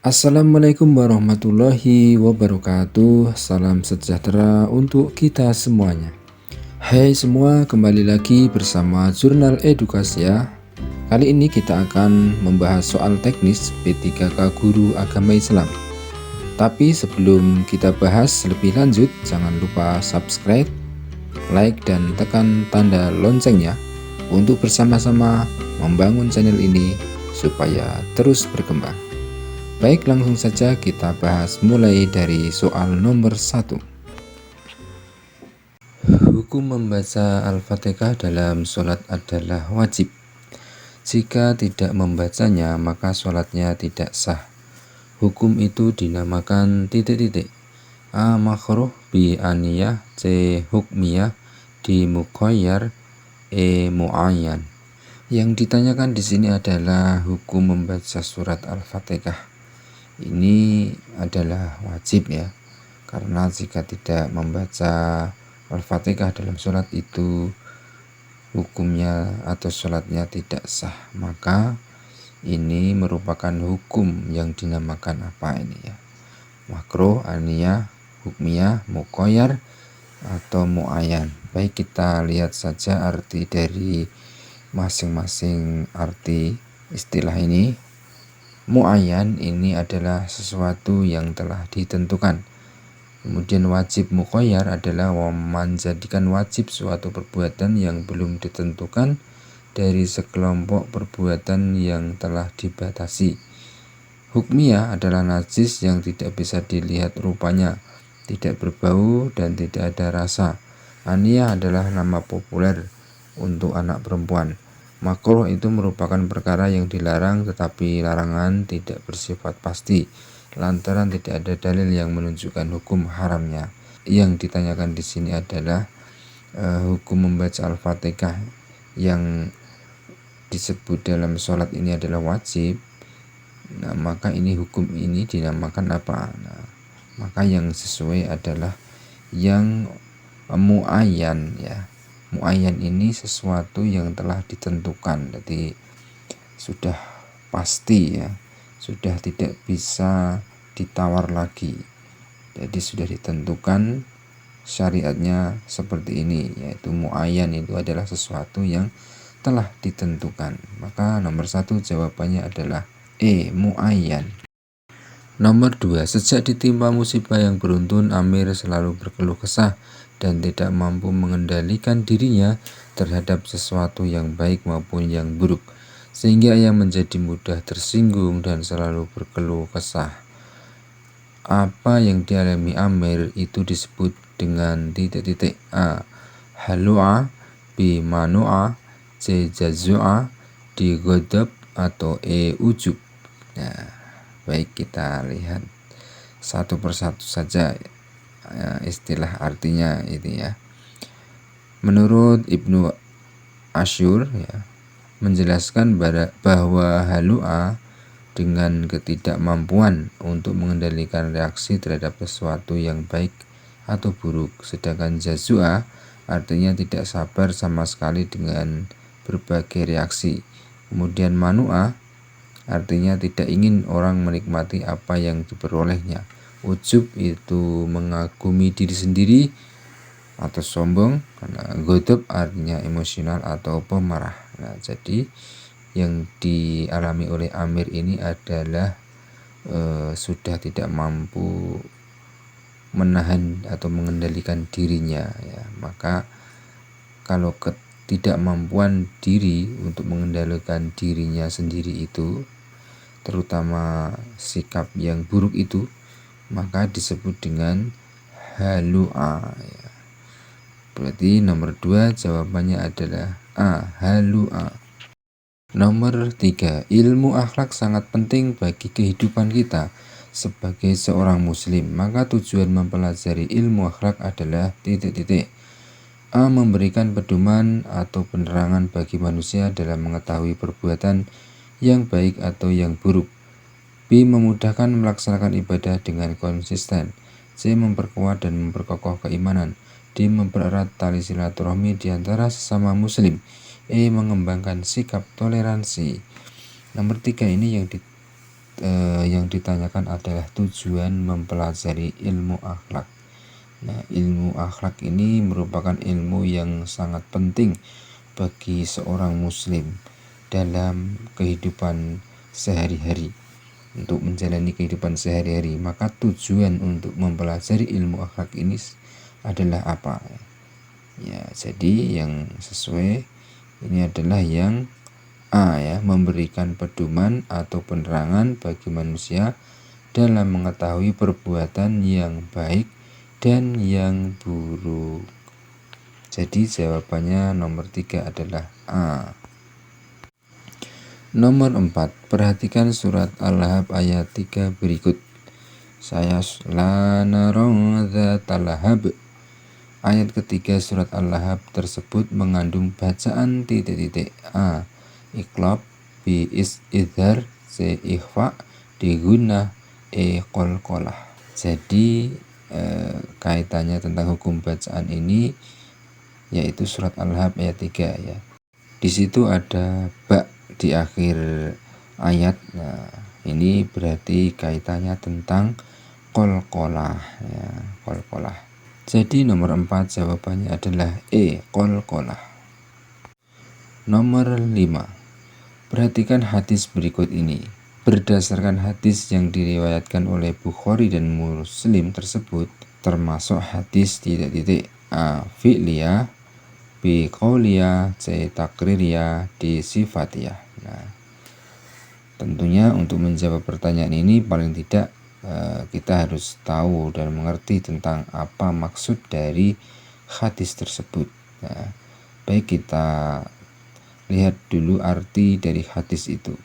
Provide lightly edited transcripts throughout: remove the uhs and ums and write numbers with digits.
Assalamualaikum warahmatullahi wabarakatuh. Salam sejahtera untuk kita semuanya. Hai semua, kembali lagi bersama Jurnal Edukasi ya. Kali ini kita akan membahas soal teknis P3K Guru Agama Islam. Tapi sebelum kita bahas lebih lanjut, jangan lupa subscribe, like, dan tekan tanda loncengnya untuk bersama-sama membangun channel ini supaya terus berkembang. Baik, langsung saja kita bahas mulai dari soal nomor 1. Hukum membaca Al-Fatihah dalam sholat adalah wajib. Jika tidak membacanya, maka sholatnya tidak sah. Hukum itu dinamakan A. Makruh, B. Aniyah, C. Hukmiyah, D. Muqayyar, E. Muayyan. Yang ditanyakan di sini adalah hukum membaca surat Al-Fatihah. Ini adalah wajib ya, karena jika tidak membaca Al-Fatihah dalam sholat itu hukumnya atau sholatnya tidak sah. Maka ini merupakan hukum yang dinamakan apa ini ya? Makruh, aniyah, hukmiyah, muqayyar, atau muayyan. Baik, kita lihat saja arti dari masing-masing arti istilah ini. Muayyan ini adalah sesuatu yang telah ditentukan. Kemudian wajib muqayyar adalah menjadikan wajib suatu perbuatan yang belum ditentukan dari sekelompok perbuatan yang telah dibatasi. Hukmiyah adalah najis yang tidak bisa dilihat rupanya, tidak berbau dan tidak ada rasa. Aniyah adalah nama populer untuk anak perempuan. Makruh itu merupakan perkara yang dilarang, tetapi larangan tidak bersifat pasti lantaran tidak ada dalil yang menunjukkan hukum haramnya. Yang ditanyakan di sini adalah hukum membaca Al-Fatihah yang disebut dalam sholat ini adalah wajib. Nah, maka ini hukum ini dinamakan apa? Nah, maka yang sesuai adalah yang muayyan ya. Muayyan ini sesuatu yang telah ditentukan, jadi sudah pasti ya, sudah tidak bisa ditawar lagi. Jadi sudah ditentukan syariatnya seperti ini, yaitu muayyan itu adalah sesuatu yang telah ditentukan. Maka nomor 1 jawabannya adalah E, muayyan. Nomor 2, sejak ditimpa musibah yang beruntun, Amir selalu berkeluh kesah dan tidak mampu mengendalikan dirinya terhadap sesuatu yang baik maupun yang buruk, sehingga ia menjadi mudah tersinggung dan selalu berkeluh kesah. Apa yang dialami Amir itu disebut dengan A. Halu'a, B. Manu'a, C. Jazua, D. Ghadab, atau E. Ujub. Nah, baik, kita lihat satu persatu saja istilah artinya itu ya. Menurut Ibnu Asyur ya, menjelaskan bahwa halu'a dengan ketidakmampuan untuk mengendalikan reaksi terhadap sesuatu yang baik atau buruk, sedangkan jazua artinya tidak sabar sama sekali dengan berbagai reaksi. Kemudian manu'a artinya tidak ingin orang menikmati apa yang diperolehnya. Ujub itu mengagumi diri sendiri atau sombong, karena ghadab artinya emosional atau pemarah. Nah, jadi yang dialami oleh Amir ini adalah sudah tidak mampu menahan atau mengendalikan dirinya ya. Maka kalau ketidakmampuan diri untuk mengendalikan dirinya sendiri itu, terutama sikap yang buruk itu, maka disebut dengan halu'a ya. Berarti nomor 2 jawabannya adalah A, halu'a. Nomor 3, ilmu akhlak sangat penting bagi kehidupan kita sebagai seorang muslim. Maka tujuan mempelajari ilmu akhlak adalah A. Memberikan pedoman atau penerangan bagi manusia dalam mengetahui perbuatan yang baik atau yang buruk. B. Memudahkan melaksanakan ibadah dengan konsisten. C. Memperkuat dan memperkokoh keimanan. D. Mempererat tali silaturahmi di antara sesama muslim. E. Mengembangkan sikap toleransi. Nomor 3 ini yang yang ditanyakan adalah tujuan mempelajari ilmu akhlak. Nah, ilmu akhlak ini merupakan ilmu yang sangat penting bagi seorang muslim dalam kehidupan sehari-hari, untuk menjalani kehidupan sehari-hari. Maka tujuan untuk mempelajari ilmu akhlak ini adalah apa? Ya, jadi yang sesuai ini adalah yang A, ya, memberikan pedoman atau penerangan bagi manusia dalam mengetahui perbuatan yang baik dan yang buruk. Jadi jawabannya nomor 3 adalah A. Nomor 4, perhatikan surat Al-Lahab ayat 3 berikut. Sayasla naron dzatal lahab. Ayat ketiga surat Al-Lahab tersebut mengandung bacaan A. Iqlab, B. Idhar, C. Ikhfa, D. Gunnah, E. Qalqalah. Jadi kaitannya tentang hukum bacaan ini yaitu surat Al-Lahab ayat 3, ya. Di situ ada ba di akhir ayat. Nah, ini berarti kaitannya tentang qalqalah, ya, qalqalah. Jadi nomor 4 jawabannya adalah E, qalqalah. Nomor 5. Perhatikan hadis berikut ini. Berdasarkan hadis yang diriwayatkan oleh Bukhari dan Muslim tersebut, termasuk hadis A. Fi'liyah, B. Qauliyah, C. Takririah, D. Sifatiyah. Nah, tentunya untuk menjawab pertanyaan ini paling tidak kita harus tahu dan mengerti tentang apa maksud dari hadis tersebut. Nah, baik, kita lihat dulu arti dari hadis itu.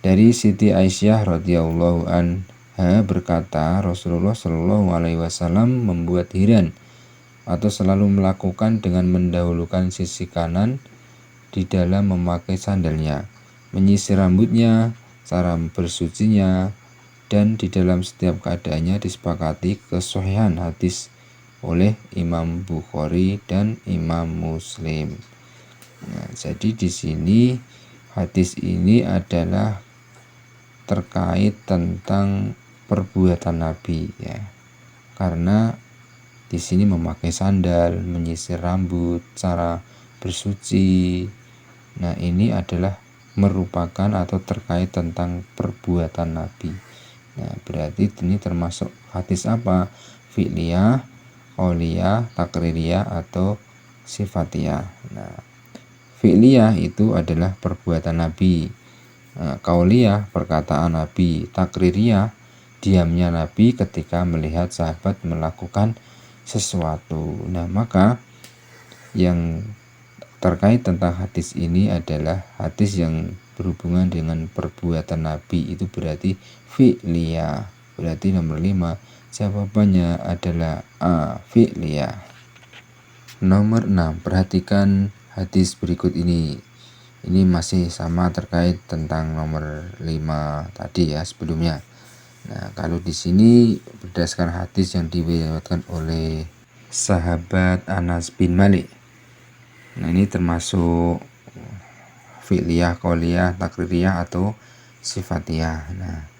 Dari Siti Aisyah radhiyallahu anha berkata, Rasulullah Shallallahu alaihi wasallam membuat hiran atau selalu melakukan dengan mendahulukan sisi kanan di dalam memakai sandalnya, menyisir rambutnya, cara bersucinya, dan di dalam setiap keadaannya. Disepakati kesohihan hadis oleh Imam Bukhari dan Imam Muslim. Nah, jadi di sini hadis ini adalah terkait tentang perbuatan Nabi, ya. Karena di sini memakai sandal, menyisir rambut, cara bersuci. Nah, ini adalah merupakan atau terkait tentang perbuatan Nabi. Nah, berarti ini termasuk hadis apa? Fi'liyah, qauliyah, takririyah, atau sifatiyah. Nah, fi'liyah itu adalah perbuatan Nabi. Qauliyah perkataan Nabi. Takririyah diamnya Nabi ketika melihat sahabat melakukan sesuatu. Nah, maka yang terkait tentang hadis ini adalah hadis yang berhubungan dengan perbuatan Nabi, itu berarti fi'liyah. Berarti nomor 5 jawabannya adalah A, fi'liyah. Nomor 6, perhatikan hadis berikut ini. Ini masih sama terkait tentang nomor 5 tadi, ya, sebelumnya. Nah, kalau di sini berdasarkan hadis yang diriwayatkan oleh sahabat Anas bin Malik. Nah, ini termasuk fi'liyah, qauliyah, takririyah, atau sifatiyah. Nah,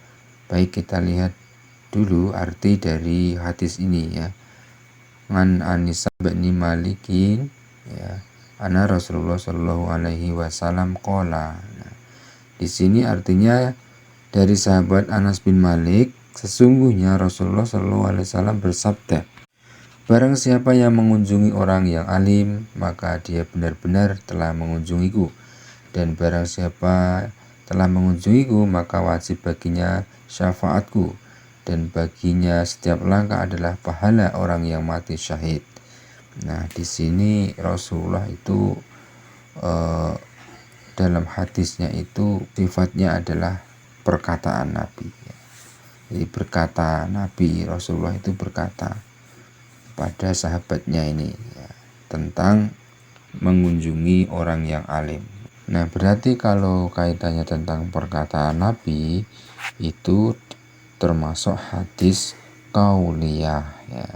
baik, kita lihat dulu arti dari hadis ini, ya. An Anis bin Malikin, ya, ana Rasulullah Shallallahu alaihi wasallam qala. Nah, di sini artinya dari sahabat Anas bin Malik, sesungguhnya Rasulullah Shallallahu alaihi wasallam bersabda, barang siapa yang mengunjungi orang yang alim, maka dia benar-benar telah mengunjungiku. Dan barang siapa telah mengunjungiku, maka wajib baginya syafaatku. Dan baginya setiap langkah adalah pahala orang yang mati syahid. Nah, di sini Rasulullah itu dalam hadisnya itu sifatnya adalah perkataan Nabi. Jadi berkata Nabi, Rasulullah itu berkata pada sahabatnya ini, ya, tentang mengunjungi orang yang alim. Nah, berarti kalau kaitannya tentang perkataan Nabi itu termasuk hadis qauliyah, ya.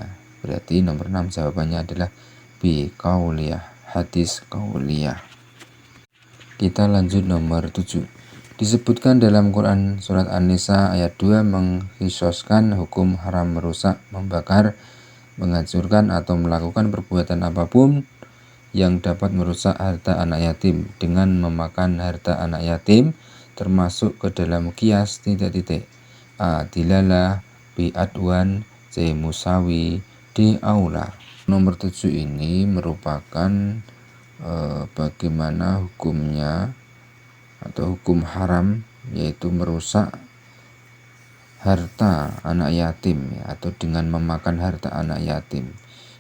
Berarti nomor 6 jawabannya adalah B, qauliyah, hadis qauliyah. Kita lanjut nomor 7. Disebutkan dalam Quran surat An-Nisa ayat 2 mengkhisoskan hukum haram merusak, membakar, menghancurkan atau melakukan perbuatan apapun yang dapat merusak harta anak yatim dengan memakan harta anak yatim termasuk ke dalam kias A. Dilalah, B. Adwan, C. Musawi, D. Aula. Nomor 7 ini merupakan bagaimana hukumnya atau hukum haram, yaitu merusak harta anak yatim atau dengan memakan harta anak yatim.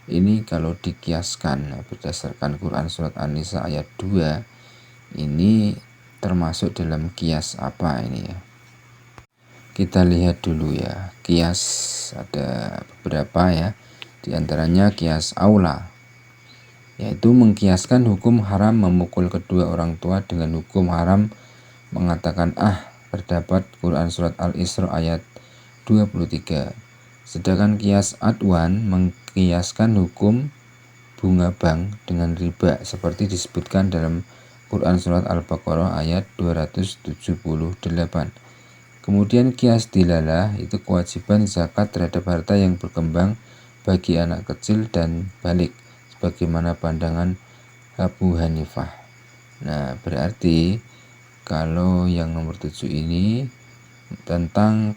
Ini kalau dikiaskan berdasarkan Quran surat An-Nisa ayat 2, ini termasuk dalam kias apa ini ya? Kita lihat dulu ya. Kias ada beberapa ya. Di antaranya kias aula, yaitu mengkiaskan hukum haram memukul kedua orang tua dengan hukum haram mengatakan berdapat Quran surat Al-Isra ayat 23. Sedangkan kias adwan mengkiaskan hukum bunga bank dengan riba seperti disebutkan dalam Quran surat Al-Baqarah ayat 278. Kemudian kias dilalah itu kewajiban zakat terhadap harta yang berkembang bagi anak kecil dan balik sebagaimana pandangan Abu Hanifah. Nah, berarti kalau yang nomor 7 ini tentang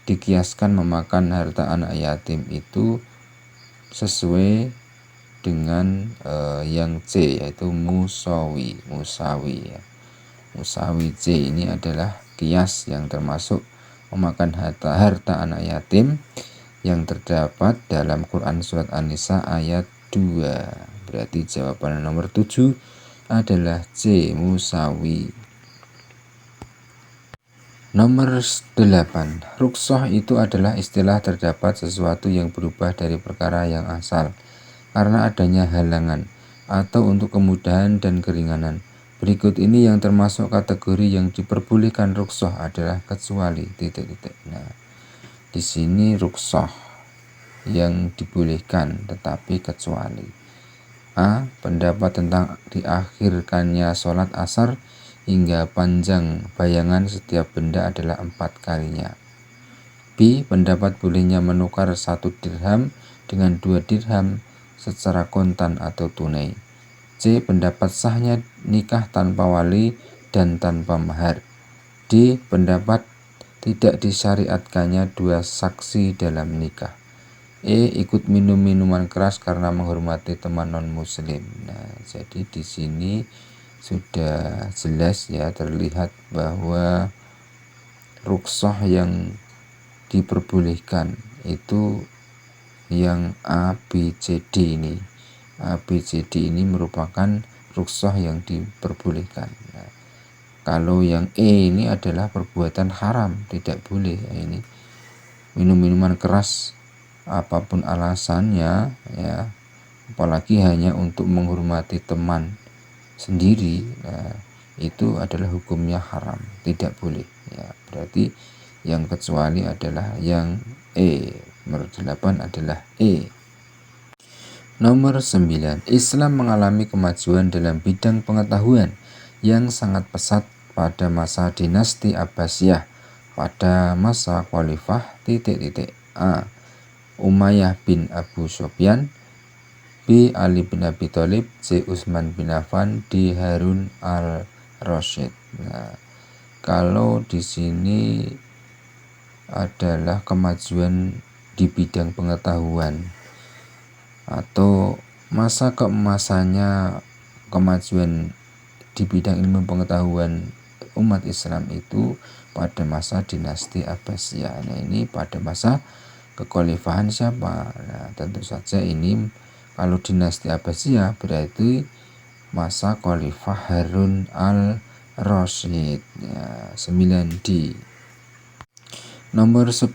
dikiaskan memakan harta anak yatim itu sesuai dengan yang C, yaitu musawi ya. Musawi C ini adalah kias yang termasuk memakan harta anak yatim yang terdapat dalam Quran surat An-Nisa ayat 2. Berarti jawaban nomor 7 adalah C, musawi. Nomor 8. Rukhsah itu adalah istilah terdapat sesuatu yang berubah dari perkara yang asal karena adanya halangan atau untuk kemudahan dan keringanan. Berikut ini yang termasuk kategori yang diperbolehkan rukhsah adalah kecuali Nah, di sini rukhsah yang dibolehkan tetapi kecuali. A. Pendapat tentang diakhirkannya sholat asar hingga panjang bayangan setiap benda adalah 4 kalinya. B. Pendapat bolehnya menukar 1 dirham dengan 2 dirham secara kontan atau tunai. C. Pendapat sahnya nikah tanpa wali dan tanpa mahar. D. Pendapat tidak disyariatkannya 2 saksi dalam nikah. E. Ikut minum minuman keras karena menghormati teman non-muslim. Nah, jadi di sini sudah jelas ya, terlihat bahwa rukhsah yang diperbolehkan itu yang A, B, C, D ini. A, B, C, D ini merupakan rukhsah yang diperbolehkan. Nah, kalau yang E ini adalah perbuatan haram, tidak boleh. Ini minum minuman keras apapun alasannya ya, apalagi hanya untuk menghormati teman sendiri, itu adalah hukumnya haram, tidak boleh ya. Berarti yang kecuali adalah yang E. Nomor 8 adalah E. Nomor 9. Islam mengalami kemajuan dalam bidang pengetahuan yang sangat pesat pada masa dinasti Abbasiyah, pada masa Khalifah A. Umayyah bin Abu Sufyan, B. Ali bin Abi Thalib, C. Utsman bin Affan, D. Harun al-Rasyid. Nah, kalau di sini adalah kemajuan di bidang pengetahuan atau masa keemasannya kemajuan di bidang ilmu pengetahuan umat Islam itu pada masa dinasti Abbasiyah. Nah, ini pada masa kekhalifahan siapa? Nah, tentu saja ini kalau dinasti Abbasiyah berarti masa Khalifah Harun al-Rasyid ya, 9D. Nomor 10.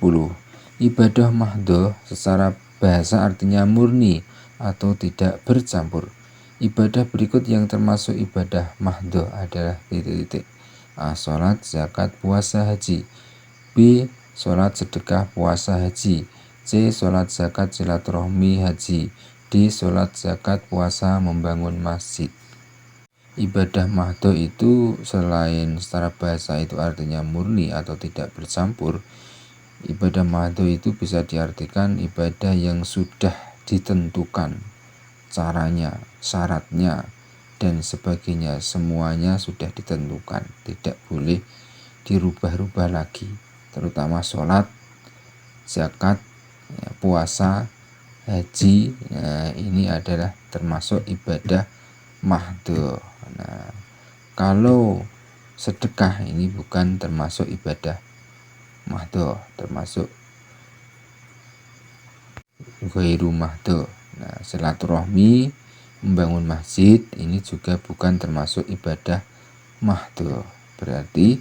Ibadah mahdhah secara bahasa artinya murni atau tidak bercampur. Ibadah berikut yang termasuk ibadah mahdhah adalah A. Sholat, zakat, puasa, haji. B. Sholat, sedekah, puasa, haji. C. Sholat, zakat, silaturahmi, haji. D. Sholat, zakat, puasa, membangun masjid. Ibadah mahdo itu selain secara bahasa itu artinya murni atau tidak bercampur, ibadah mahdo itu bisa diartikan ibadah yang sudah ditentukan caranya, syaratnya, dan sebagainya. Semuanya sudah ditentukan, tidak boleh dirubah-rubah lagi, terutama sholat, zakat, puasa, haji. Ini adalah termasuk ibadah mahdo. Nah, kalau sedekah ini bukan termasuk ibadah mahdo, termasuk ghairu mahdo. Nah, silaturahmi, membangun masjid ini juga bukan termasuk ibadah mahdo. Berarti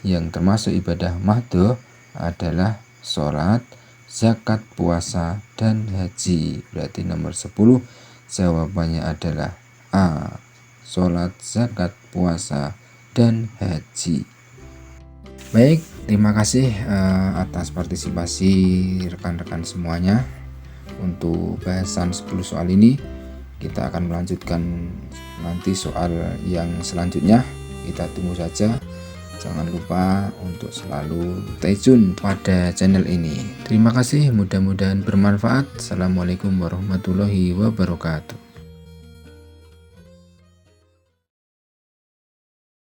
yang termasuk ibadah mahdo adalah sholat, zakat, puasa, dan haji. Berarti nomor 10 jawabannya adalah A. Sholat, zakat, puasa, dan haji. Baik, terima kasih atas partisipasi rekan-rekan semuanya. Untuk bahasan 10 soal ini, kita akan melanjutkan nanti soal yang selanjutnya. Kita tunggu saja. Jangan lupa untuk selalu stay tune pada channel ini. Terima kasih, mudah-mudahan bermanfaat. Assalamualaikum warahmatullahi wabarakatuh.